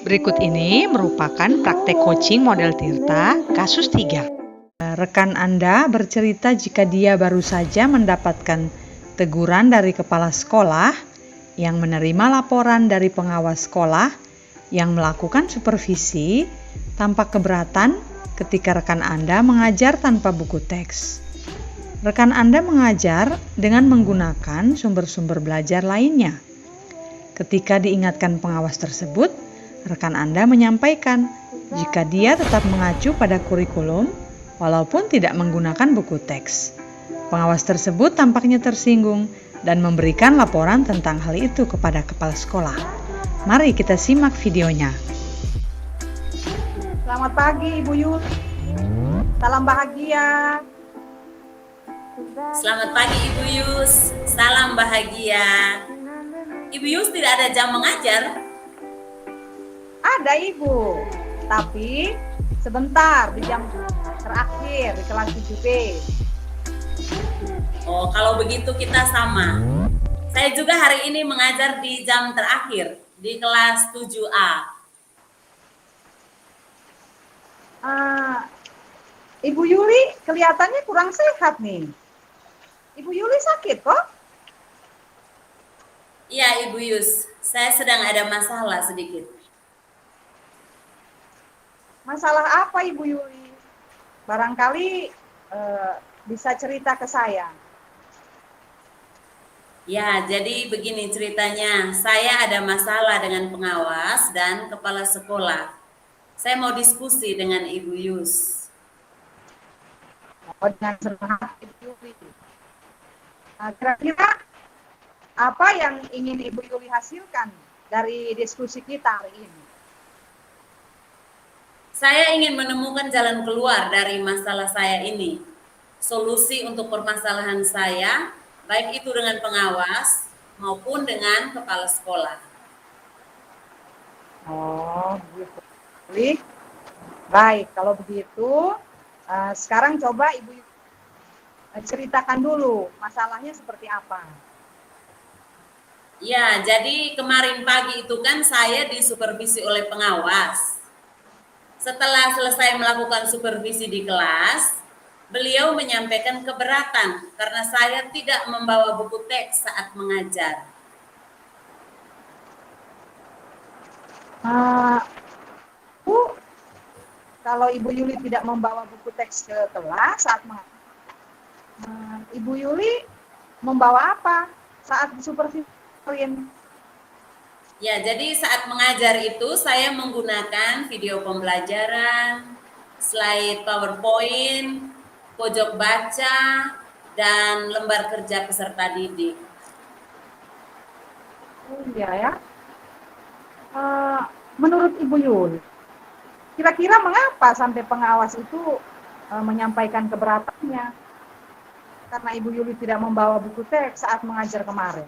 Berikut ini merupakan praktek coaching model Tirta, kasus 3. Rekan Anda bercerita jika dia baru saja mendapatkan teguran dari kepala sekolah yang menerima laporan dari pengawas sekolah yang melakukan supervisi tanpa keberatan ketika rekan Anda mengajar tanpa buku teks. Rekan Anda mengajar dengan menggunakan sumber-sumber belajar lainnya. Ketika diingatkan pengawas tersebut, rekan Anda menyampaikan jika dia tetap mengacu pada kurikulum walaupun tidak menggunakan buku teks. Pengawas tersebut tampaknya tersinggung dan memberikan laporan tentang hal itu kepada kepala sekolah. Mari kita simak videonya. Selamat pagi Ibu Yul. Salam bahagia. Selamat pagi Ibu Yus, salam bahagia. Ibu Yus tidak ada jam mengajar? Ada Ibu, tapi sebentar di jam terakhir di kelas 7B. Oh, kalau begitu kita sama. Saya juga hari ini mengajar di jam terakhir di kelas 7A. Ibu Yuli kelihatannya kurang sehat nih. Ibu Yuli sakit kok? Iya Ibu Yus, saya sedang ada masalah sedikit. Masalah apa Ibu Yuli? Barangkali bisa cerita ke saya. Ya, jadi begini ceritanya. Saya ada masalah dengan pengawas dan kepala sekolah. Saya mau diskusi dengan Ibu Yus. Dengan senang hati Ibu Yuli. Kira-kira apa yang ingin Ibu Yuli hasilkan dari diskusi kita hari ini? Saya ingin menemukan jalan keluar dari masalah saya ini. Solusi untuk permasalahan saya, baik itu dengan pengawas maupun dengan kepala sekolah. Oh, gitu. Baik, kalau begitu, sekarang coba Ibu ceritakan dulu masalahnya seperti apa. Ya, jadi kemarin pagi itu kan saya disupervisi oleh pengawas. Setelah selesai melakukan supervisi di kelas, beliau menyampaikan keberatan karena saya tidak membawa buku teks saat mengajar. Bu, kalau Ibu Yuli tidak membawa buku teks ke kelas saat Ibu Yuli membawa apa saat disupervisi? Ya, jadi saat mengajar itu saya menggunakan video pembelajaran, slide PowerPoint, pojok baca, dan lembar kerja peserta didik. Oh iya ya. Menurut Ibu Yuli, kira-kira mengapa sampai pengawas itu menyampaikan keberatannya? Karena Ibu Yuli tidak membawa buku teks saat mengajar kemarin.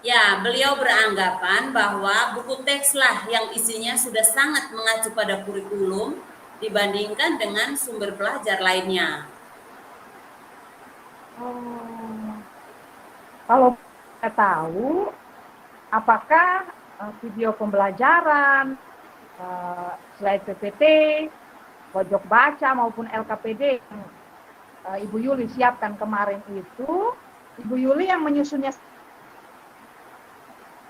Ya, beliau beranggapan bahwa buku tekslah yang isinya sudah sangat mengacu pada kurikulum dibandingkan dengan sumber belajar lainnya. Kalau kita tahu, apakah video pembelajaran, slide PPT, pojok baca maupun LKPD yang Ibu Yuli siapkan kemarin itu, Ibu Yuli yang menyusunnya?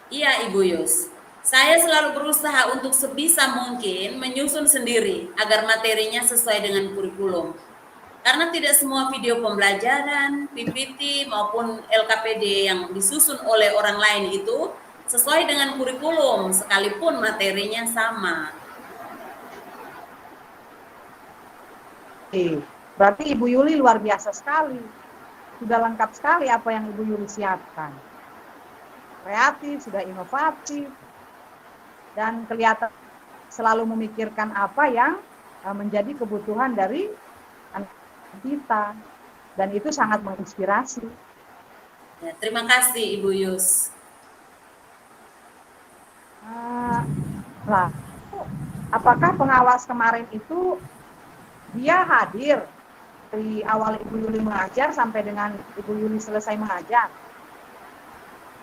Iya Ibu Yus, saya selalu berusaha untuk sebisa mungkin menyusun sendiri agar materinya sesuai dengan kurikulum. Karena tidak semua video pembelajaran, PPT maupun LKPD yang disusun oleh orang lain itu sesuai dengan kurikulum sekalipun materinya sama. Berarti Ibu Yuli luar biasa sekali. Sudah lengkap sekali apa yang Ibu Yuli siapkan. Kreatif, sudah inovatif, dan kelihatan selalu memikirkan apa yang menjadi kebutuhan dari anak kita, dan itu sangat menginspirasi. Ya, terima kasih Ibu Yus. Apakah pengawas kemarin itu dia hadir dari awal Ibu Yuli mengajar sampai dengan Ibu Yuli selesai mengajar?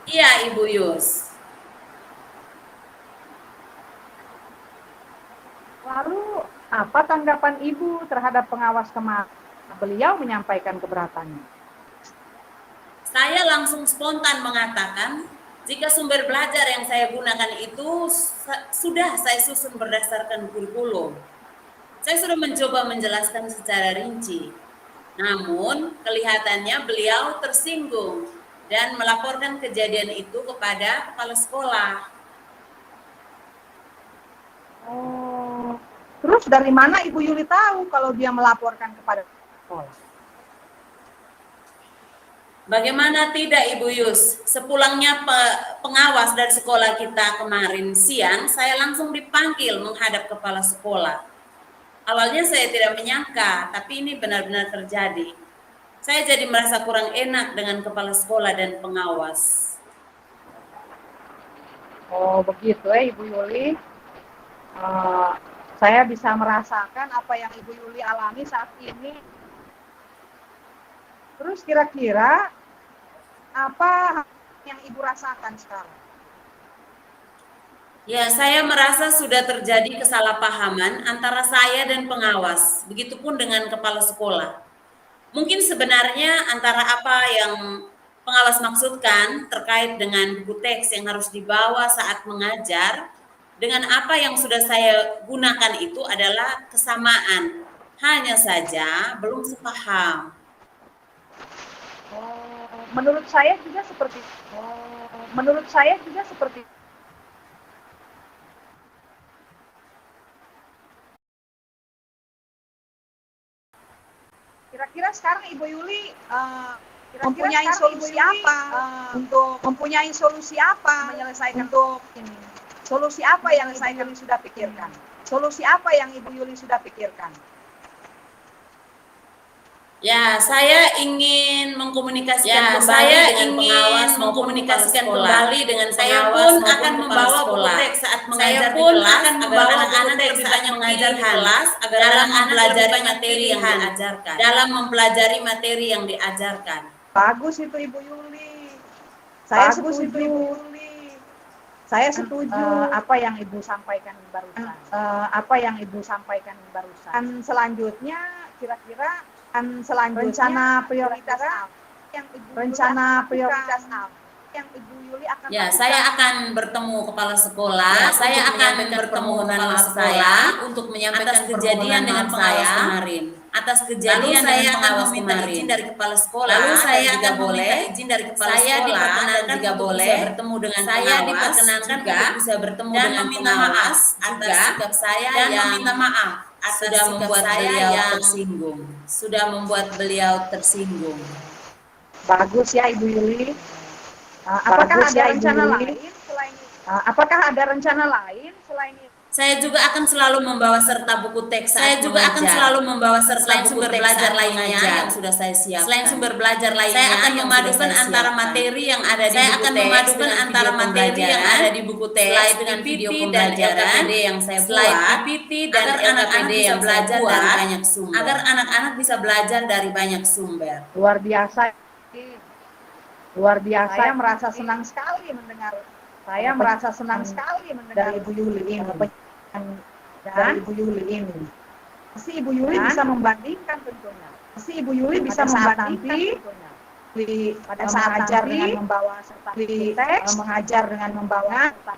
Iya Ibu Yus. Lalu apa tanggapan Ibu terhadap pengawas kemarin? Beliau menyampaikan keberatannya. Saya langsung spontan mengatakan, jika sumber belajar yang saya gunakan itu sudah saya susun berdasarkan kurikulum. Saya sudah mencoba menjelaskan secara rinci. Namun, kelihatannya beliau tersinggung dan melaporkan kejadian itu kepada kepala sekolah. Oh, terus dari mana Ibu Yuli tahu kalau dia melaporkan kepada sekolah? Bagaimana tidak Ibu Yus? Sepulangnya pengawas dari sekolah kita kemarin siang, saya langsung dipanggil menghadap kepala sekolah. Awalnya saya tidak menyangka, tapi ini benar-benar terjadi. Saya jadi merasa kurang enak dengan kepala sekolah dan pengawas. Oh, begitu ya Ibu Yuli. Saya bisa merasakan apa yang Ibu Yuli alami saat ini. Terus kira-kira apa yang Ibu rasakan sekarang? Ya, saya merasa sudah terjadi kesalahpahaman antara saya dan pengawas. Begitupun dengan kepala sekolah. Mungkin sebenarnya antara apa yang pengawas maksudkan terkait dengan buku teks yang harus dibawa saat mengajar, dengan apa yang sudah saya gunakan itu adalah kesamaan. Hanya saja belum sepaham. Menurut saya juga seperti kira-kira sekarang Ibu Yuli mempunyai solusi apa menyelesaikan untuk ini? Solusi apa yang Ibu Yuli sudah pikirkan? Ya, saya ingin mengkomunikasikan kembali dengan pengawas mengkomunikasikan kembali dengan saya pun akan membawa buku teks saat mengajar di kelas agar anak-anak lebih banyak mengajar di kelas agar dalam mempelajari materi yang diajarkan. Dalam mempelajari materi yang diajarkan. Bagus itu Ibu Yuli. Saya setuju. Apa yang Ibu sampaikan barusan. Selanjutnya kira-kira rencana prioritas apa yang Ibu Yuli akan Ya, lakukan? saya akan bertemu kepala sekolah. Saya akan bertemu kepala sekolah untuk menyampaikan kejadian dengan pengawas kemarin. Atas kejadian dengan pengawas kemarin. Izin dari kepala sekolah. Lalu saya akan meminta izin dari kepala sekolah. Saya diperkenankan jika boleh bertemu dengan pengawas. Saya diperkenankan untuk bisa bertemu dengan pengawas atas sikap saya dan meminta maaf atas sudah membuat beliau tersinggung. Sudah membuat beliau tersinggung. Bagus ya Ibu Yuli. Apakah ada rencana lain selain itu? Saya juga akan selalu membawa serta buku teks saat selain sumber belajar lainnya yang sudah saya siapkan. Selain sumber belajar lainnya, saya akan memadukan antara materi yang ada di buku teks dengan video pembelajaran yang saya buat, PPT dan LKPD yang belajar dari banyak sumber. Agar anak-anak bisa belajar dari banyak sumber. Luar biasa. Saya merasa senang sekali mendengar. Dari Ibu Yuli ini. Pasti Ibu Yuli bisa membandingkan tentunya. Pada saat mengajar dengan membawa serta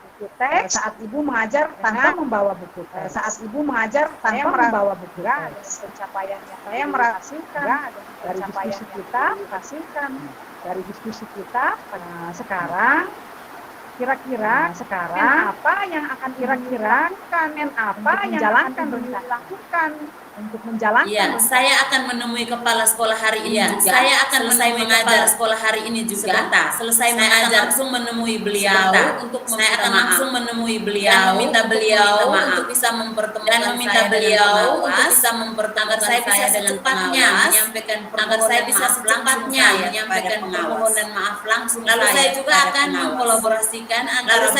buku teks, saat Ibu mengajar tanpa membawa buku teks, pencapaiannya saya merasakan dari diskusi kita sekarang. Kira-kira apa yang akan dilakukan untuk menjalankan? Iya, saya akan menemui kepala sekolah hari ini juga. Saya akan selesai mengajar sekolah hari ini juga. Selesai mengajar langsung menemui beliau untuk meminta beliau untuk bisa mempertemukan saya dengan pengawas, agar saya bisa secepatnya menyampaikan permohonan maaf langsung. Lalu saya juga akan mengkolaborasikan antara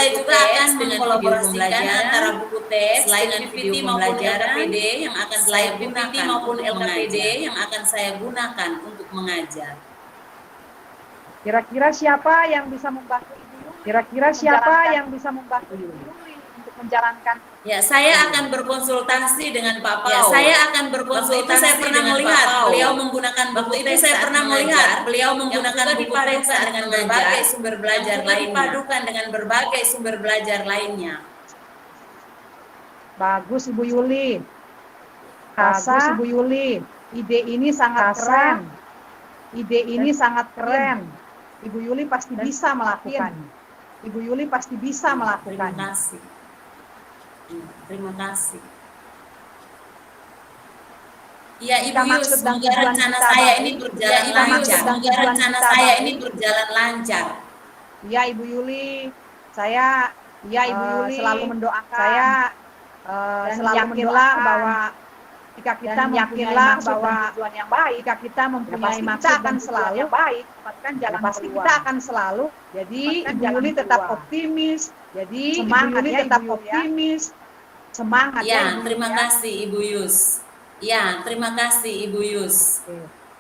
buku teks dengan PPT maupun LKPD yang akan saya gunakan untuk mengajar. Kira-kira siapa yang bisa membantu Ibu Yuli untuk menjalankan. Ya, saya akan berkonsultasi dengan Pak Pau. Ya, saya akan berkonsultasi. Waktu itu saya pernah melihat beliau menggunakan buku teks. Saya pernah melihat beliau menggunakan buku teks dengan berbagai sumber belajar lainnya. Dipadukan dengan berbagai sumber belajar lainnya. Bagus Ibu Yuli. Bagus Ibu Yuli. Ide ini sangat keren. Ide ini sangat keren. Ibu Yuli pasti bisa melakukannya. Ibu Yuli pasti bisa melakukannya. Terima kasih. Terima kasih. Ya, Ibu Yus, semoga rencana saya ini berjalan lancar. Semoga rencana saya ini berjalan lancar. Ya, Ibu Yuli. Saya Ibu Yuli selalu mendoakan. Saya selalu mendoakan bahwa jika kita yakinlah bahwa tujuan yang baik, jika kita mempunyai maksud akan selalu yang baik, jalan pasti kita akan selalu. Jadi Ibu Yuli tetap optimis. Jadi Ibu Yuli tetap optimis. Semangat ya. Terima kasih Ibu Yus. Ya, terima kasih Ibu Yus.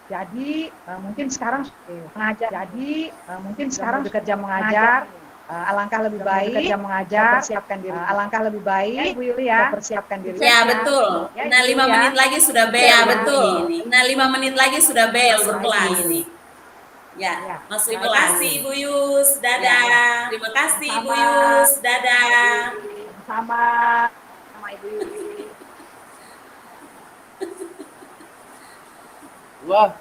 Jadi mungkin sekarang mengajar. Jadi mungkin sekarang bekerja mengajar. Alangkah lebih baik bekerja mengajar, persiapkan diri. Alangkah lebih baik ya, Ibu Yuli ya, persiapkan diri. Ya, betul. Ya, nah, 5 menit lagi sudah bel. Ya, betul. Nah, 5 menit lagi sudah bel berkelas ini. Ya, masuk kelas. Terima kasih Ibu Yus. Dadah. Terima kasih Ibu Yus. Dadah. Sama Ibu Yuli. Wah.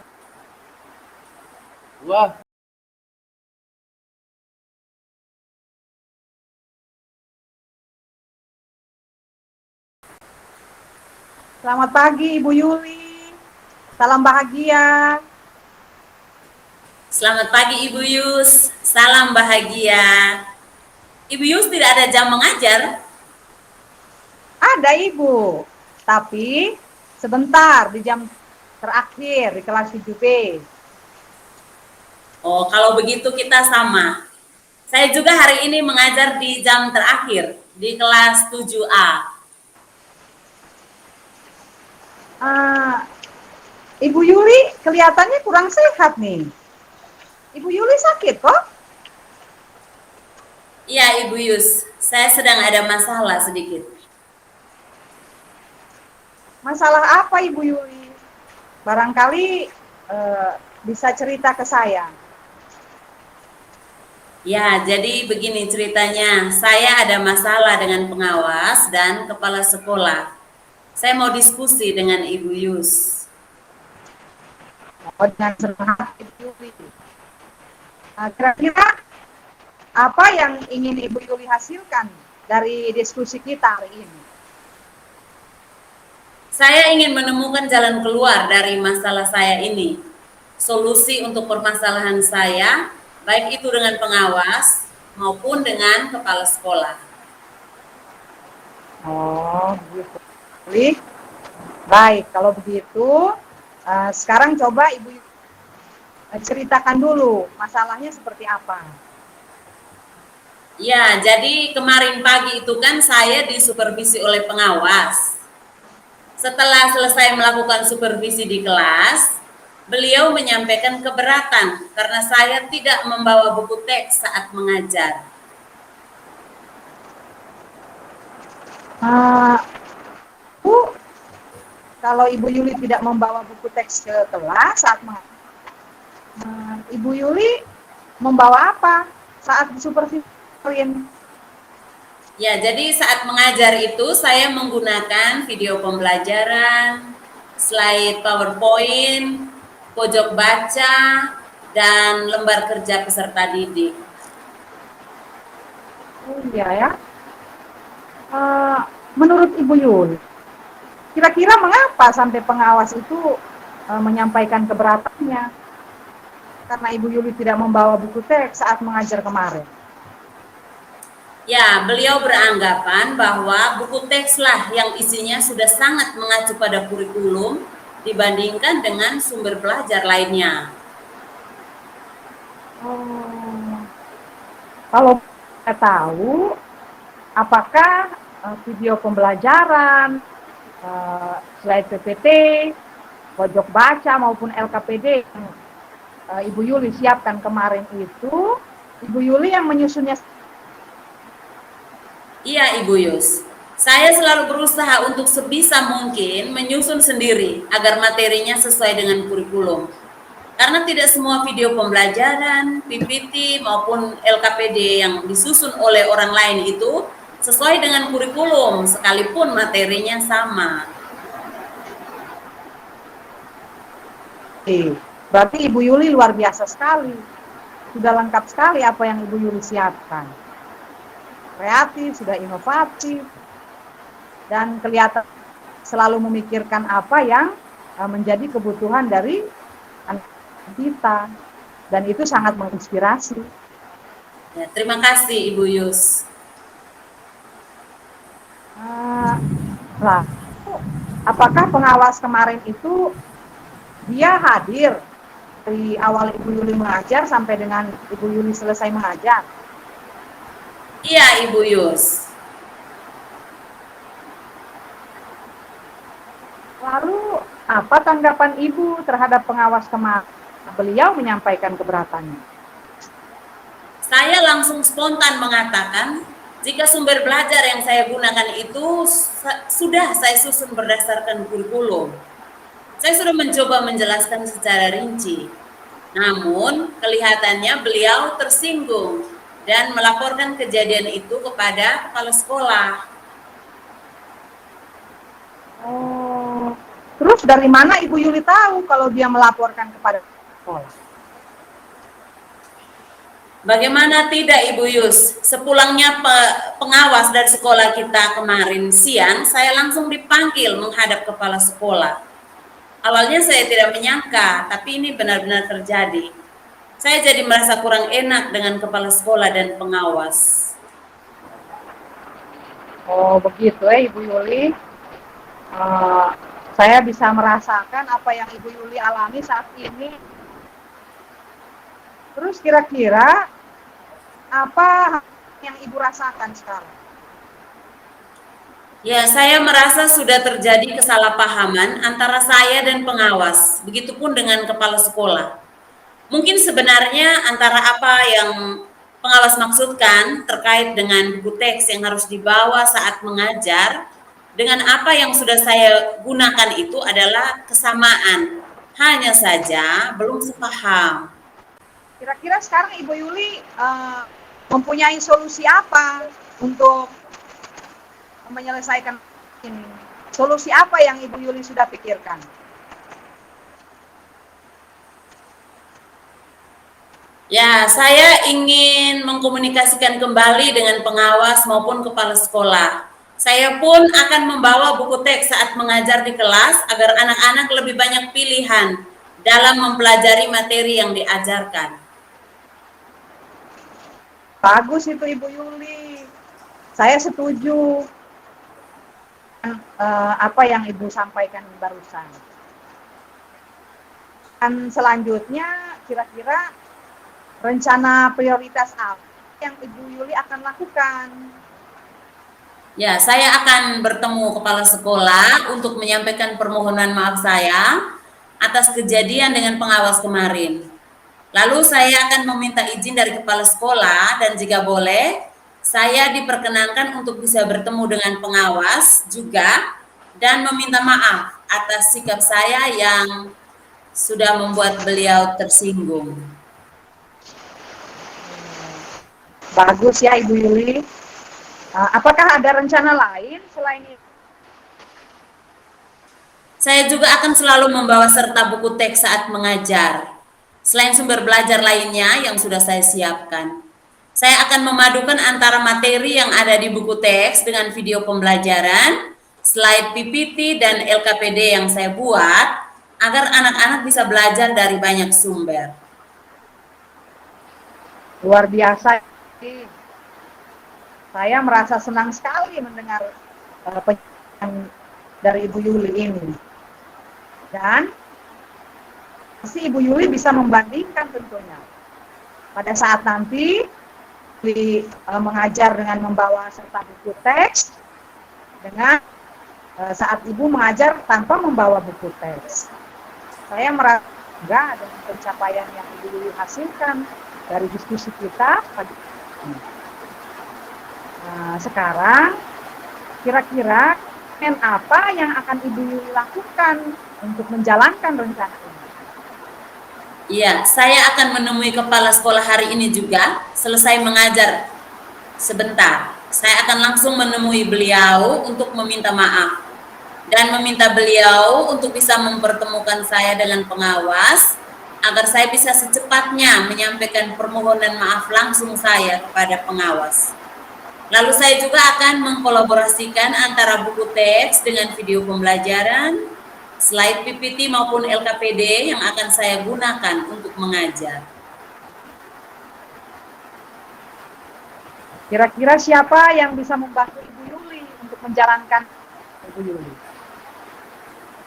Selamat pagi Ibu Yuli. Salam bahagia. Selamat pagi Ibu Yus. Salam bahagia. Ibu Yus tidak ada jam mengajar? Ada Ibu. Tapi sebentar di jam terakhir di kelas 7B. Oh, kalau begitu kita sama. Saya juga hari ini mengajar di jam terakhir di kelas 7A. Ibu Yuli kelihatannya kurang sehat nih. Ibu Yuli sakit kok? Iya Ibu Yus, saya sedang ada masalah sedikit. Masalah apa Ibu Yuli? Barangkali bisa cerita ke saya. Ya, jadi begini ceritanya. Saya ada masalah dengan pengawas dan kepala sekolah. Saya mau diskusi dengan Ibu Yus. Oh, dengan senang hati Ibu Yuli. Kira-kira apa yang ingin Ibu Yuli hasilkan dari diskusi kita hari ini? Saya ingin menemukan jalan keluar dari masalah saya ini. Solusi untuk permasalahan saya, baik itu dengan pengawas maupun dengan kepala sekolah. Oh, gitu. Baik, kalau begitu, sekarang coba Ibu ceritakan dulu masalahnya seperti apa. Ya, jadi kemarin pagi itu kan saya disupervisi oleh pengawas. Setelah selesai melakukan supervisi di kelas, beliau menyampaikan keberatan karena saya tidak membawa buku teks saat mengajar. Kalau Ibu Yuli tidak membawa buku teks ke kelas saat mengajar, Ibu Yuli membawa apa saat disupervisi? Ya, jadi saat mengajar itu saya menggunakan video pembelajaran, slide PowerPoint, pojok baca, dan lembar kerja peserta didik. Oh iya ya. Menurut Ibu Yuli, kira-kira mengapa sampai pengawas itu menyampaikan keberatannya? Karena Ibu Yuli tidak membawa buku teks saat mengajar kemarin. Ya, beliau beranggapan bahwa buku tekslah yang isinya sudah sangat mengacu pada kurikulum dibandingkan dengan sumber belajar lainnya. Kalau kita tahu, apakah video pembelajaran, slide PPT, pojok baca maupun LKPD yang Ibu Yuli siapkan kemarin itu, Ibu Yuli yang menyusunnya? Iya, Ibu Yus. Saya selalu berusaha untuk sebisa mungkin menyusun sendiri agar materinya sesuai dengan kurikulum. Karena tidak semua video pembelajaran, PPT maupun LKPD yang disusun oleh orang lain itu sesuai dengan kurikulum sekalipun materinya sama. Berarti Ibu Yuli luar biasa sekali. Sudah lengkap sekali apa yang Ibu Yuli siapkan. Kreatif, sudah inovatif, dan kelihatan selalu memikirkan apa yang menjadi kebutuhan dari anak kita. Dan itu sangat menginspirasi. Ya, terima kasih Ibu Yus. Apakah pengawas kemarin itu dia hadir dari awal Ibu Yuli mengajar sampai dengan Ibu Yuli selesai mengajar? Iya, Ibu Yus. Lalu apa tanggapan Ibu terhadap pengawas kemarin? Beliau menyampaikan keberatannya. Saya langsung spontan mengatakan, jika sumber belajar yang saya gunakan itu sudah saya susun berdasarkan kurikulum. Saya sudah mencoba menjelaskan secara rinci. Namun, kelihatannya beliau tersinggung dan melaporkan kejadian itu kepada kepala sekolah. Oh, terus dari mana Ibu Yuli tahu kalau dia melaporkan kepada sekolah? Bagaimana tidak Ibu Yus, sepulangnya pengawas dari sekolah kita kemarin siang, saya langsung dipanggil menghadap kepala sekolah. Awalnya saya tidak menyangka, tapi ini benar-benar terjadi. Saya jadi merasa kurang enak dengan kepala sekolah dan pengawas. Oh begitu Ibu Yuli. Saya bisa merasakan apa yang Ibu Yuli alami saat ini. Terus kira-kira apa yang Ibu rasakan sekarang? Ya, saya merasa sudah terjadi kesalahpahaman antara saya dan pengawas, begitupun dengan kepala sekolah. Mungkin sebenarnya antara apa yang pengawas maksudkan terkait dengan buku teks yang harus dibawa saat mengajar, dengan apa yang sudah saya gunakan itu adalah kesamaan. Hanya saja belum sepaham. Kira-kira sekarang Ibu Yuli mempunyai solusi apa untuk menyelesaikan ini? Solusi apa yang Ibu Yuli sudah pikirkan? Ya, saya ingin mengkomunikasikan kembali dengan pengawas maupun kepala sekolah. Saya pun akan membawa buku teks saat mengajar di kelas agar anak-anak lebih banyak pilihan dalam mempelajari materi yang diajarkan. Bagus itu Ibu Yuli. Saya setuju apa yang Ibu sampaikan barusan. Dan selanjutnya kira-kira rencana prioritas apa yang Ibu Yuli akan lakukan? Ya, saya akan bertemu kepala sekolah untuk menyampaikan permohonan maaf saya atas kejadian dengan pengawas kemarin. Lalu saya akan meminta izin dari kepala sekolah dan jika boleh, saya diperkenankan untuk bisa bertemu dengan pengawas juga dan meminta maaf atas sikap saya yang sudah membuat beliau tersinggung. Bagus ya Ibu Yuli. Apakah ada rencana lain selain itu? Saya juga akan selalu membawa serta buku teks saat mengajar. Selain sumber belajar lainnya yang sudah saya siapkan, saya akan memadukan antara materi yang ada di buku teks dengan video pembelajaran, slide PPT, dan LKPD yang saya buat agar anak-anak bisa belajar dari banyak sumber. Luar biasa. Saya merasa senang sekali mendengar penjelasan dari Ibu Yuli ini. Dan si Ibu Yuli bisa membandingkan tentunya. Pada saat nanti mengajar dengan membawa serta buku teks dengan saat Ibu mengajar tanpa membawa buku teks. Saya merasa bangga dengan pencapaian yang Ibu Yuli hasilkan dari diskusi kita pagi ini. Nah, sekarang kira-kira apa yang akan Ibu Yuli lakukan untuk menjalankan rencana ini? Iya, saya akan menemui kepala sekolah hari ini juga. Selesai mengajar sebentar, saya akan langsung menemui beliau untuk meminta maaf dan meminta beliau untuk bisa mempertemukan saya dengan pengawas agar saya bisa secepatnya menyampaikan permohonan maaf langsung saya kepada pengawas. Lalu saya juga akan mengkolaborasikan antara buku teks dengan video pembelajaran, slide PPT maupun LKPD yang akan saya gunakan untuk mengajar. Kira-kira siapa yang bisa membantu Ibu Yuli untuk menjalankan Ibu Yuli?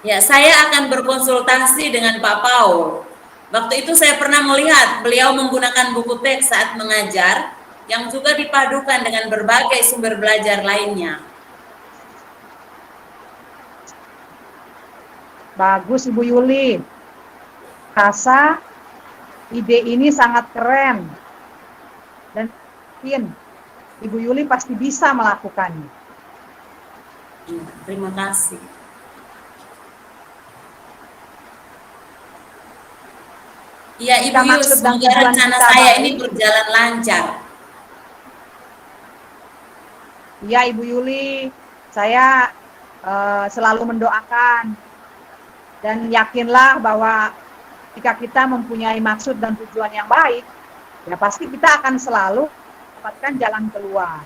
Ya, saya akan berkonsultasi dengan Pak Paul. Waktu itu saya pernah melihat beliau menggunakan buku teks saat mengajar yang juga dipadukan dengan berbagai sumber belajar lainnya. Bagus Ibu Yuli. Rasa ide ini sangat keren. Dan yakin Ibu Yuli pasti bisa melakukannya. Ya, terima kasih. Ya, Ibu Yus, semoga rencana saya ini berjalan lancar. Iya, Ibu Yuli, saya selalu mendoakan dan yakinlah bahwa jika kita mempunyai maksud dan tujuan yang baik, ya pasti kita akan selalu mendapatkan jalan keluar.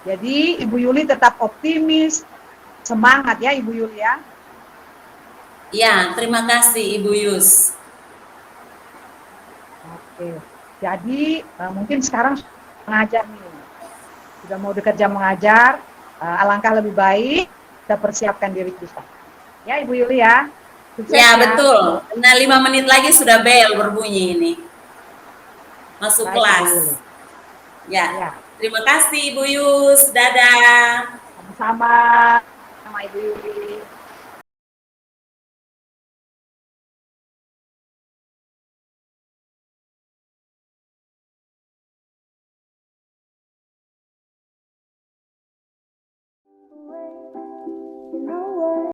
Jadi Ibu Yuli tetap optimis, semangat ya Ibu Yuli ya. Ya, terima kasih Ibu Yus. Oke, jadi mungkin sekarang mengajar nih, sudah mau dekat jam mengajar, alangkah lebih baik kita persiapkan diri kita. Ya Ibu Yuli ya. Sukses Ya, ya. betul. Nah, 5 menit lagi sudah bel berbunyi ini. Masuk Baik, kelas. Ibu Yuli. Ya. Ya. Terima kasih Ibu Yus. Dadah. Sama-sama. Sama Ibu Yuli.